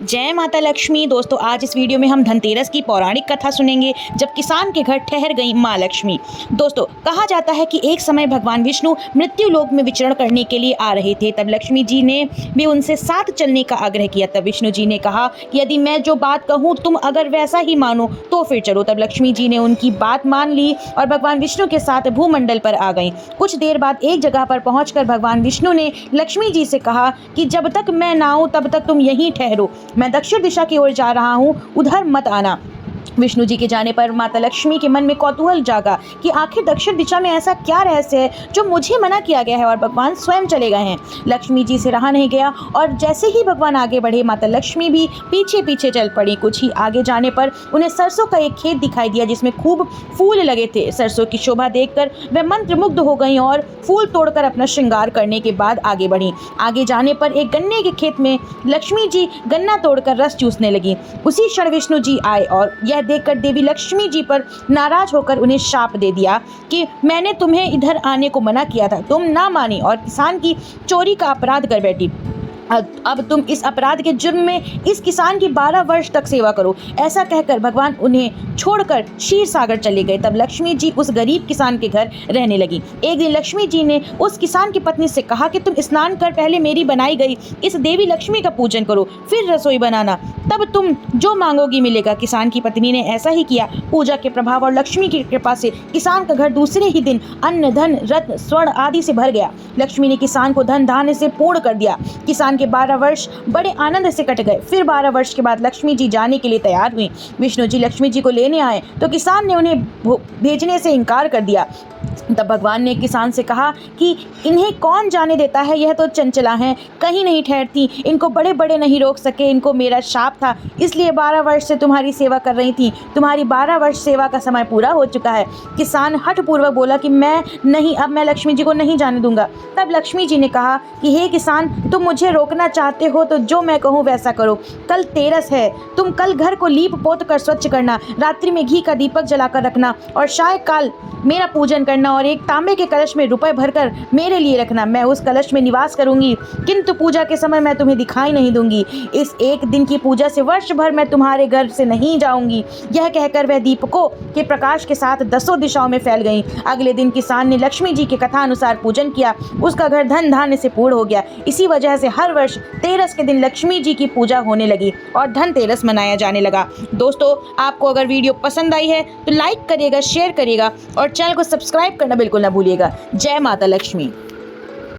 जय माता लक्ष्मी। दोस्तों आज इस वीडियो में हम धनतेरस की पौराणिक कथा सुनेंगे जब किसान के घर ठहर गई माँ लक्ष्मी। दोस्तों कहा जाता है कि एक समय भगवान विष्णु मृत्यु लोक में विचरण करने के लिए आ रहे थे। तब लक्ष्मी जी ने भी उनसे साथ चलने का आग्रह किया। तब विष्णु जी ने कहा कि यदि मैं जो बात कहूँ तुम अगर वैसा ही मानो तो फिर चलो। तब लक्ष्मी जी ने उनकी बात मान ली और भगवान विष्णु के साथ भूमंडल पर आ गई। कुछ देर बाद एक जगह पर पहुंचकर भगवान विष्णु ने लक्ष्मी जी से कहा कि जब तक मैं ना आऊं तब तक तुम यहीं ठहरो, मैं दक्षिण दिशा की ओर जा रहा हूँ, उधर मत आना। विष्णु जी के जाने पर माता लक्ष्मी के मन में कौतूहल जागा कि आखिर दक्षिण दिशा में ऐसा क्या रहस्य है जो मुझे मना किया गया है और भगवान स्वयं चले गए हैं। लक्ष्मी जी से रहा नहीं गया और जैसे ही भगवान आगे बढ़े माता लक्ष्मी भी पीछे पीछे चल पड़ी। कुछ ही आगे जाने पर उन्हें सरसों का एक खेत दिखाई दिया जिसमें खूब फूल लगे थे। सरसों की शोभा देखकर वे मंत्रमुग्ध हो गई और फूल तोड़कर अपना श्रृंगार करने के बाद आगे बढ़ी। आगे जाने पर एक गन्ने के खेत में लक्ष्मी जी गन्ना तोड़कर रस चूसने लगी। उसी क्षण विष्णु जी आए और यह देखकर देवी लक्ष्मी जी पर नाराज होकर उन्हें शाप दे दिया कि मैंने तुम्हें इधर आने को मना किया था, तुम ना मानी और किसान की चोरी का अपराध कर बैठी। अब तुम इस अपराध के जुर्म में इस किसान की 12 वर्ष तक सेवा करो। ऐसा कहकर भगवान उन्हें छोड़कर क्षीर सागर चले गए। तब लक्ष्मी जी उस गरीब किसान के घर रहने लगी। एक दिन लक्ष्मी जी ने उस किसान की पत्नी से कहा कि तुम स्नान कर पहले मेरी बनाई गई इस देवी लक्ष्मी का पूजन करो, फिर रसोई बनाना, तब तुम जो मांगोगी मिलेगा। किसान की पत्नी ने ऐसा ही किया। पूजा के प्रभाव और लक्ष्मी की कृपा से किसान का घर दूसरे ही दिन अन्न धन रत्न स्वर्ण आदि से भर गया। लक्ष्मी ने किसान को धन धान्य से पूर्ण कर दिया। किसान के 12 वर्ष बड़े आनंद से कट गए। फिर 12 वर्ष के बाद लक्ष्मी जी जाने के लिए तैयार हुई। विष्णु जी लक्ष्मी जी को लेने आए तो किसान ने उन्हें भेजने से इनकार कर दिया। तब भगवान ने किसान से कहा कि इन्हें कौन जाने देता है, यह तो चंचला हैं, कहीं नहीं ठहरती, इनको बड़े बड़े नहीं रोक सके, इनको मेरा शाप था, इसलिए 12 वर्ष से तुम्हारी सेवा कर रही थी, तुम्हारी 12 वर्ष सेवा का समय पूरा हो चुका है। किसान हठपूर्वक बोला कि मैं नहीं, अब मैं लक्ष्मी जी को नहीं जाने दूंगा। तब लक्ष्मी जी ने कहा कि हे किसान, तुम मुझे रोकना चाहते हो तो जो मैं कहूँ वैसा करो। कल तेरस है, तुम कल घर को लीप पोत कर स्वच्छ करना, रात्रि में घी का दीपक जलाकर रखना और सायंकाल मेरा पूजन करना और एक तांबे के कलश में रुपए भरकर मेरे लिए रखना। मैं उस कलश में निवास करूंगी, किंतु पूजा के समय मैं तुम्हें दिखाई नहीं दूंगी। इस एक दिन की पूजा से वर्ष भर मैं तुम्हारे घर से नहीं जाऊंगी। यह कहकर वह दीपकों के प्रकाश के साथ 10 दिशाओं में फैल गई। अगले दिन किसान ने लक्ष्मी जी की कथा अनुसार पूजन किया। उसका घर धन धान्य से पूर्ण हो गया। इसी वजह से हर वर्ष तेरस के दिन लक्ष्मी जी की पूजा होने लगी और धनतेरस मनाया जाने लगा। दोस्तों आपको अगर वीडियो पसंद आई है तो लाइक करिएगा, शेयर करिएगा और चैनल को सब्सक्राइब करना बिल्कुल ना भूलिएगा। जय माता लक्ष्मी।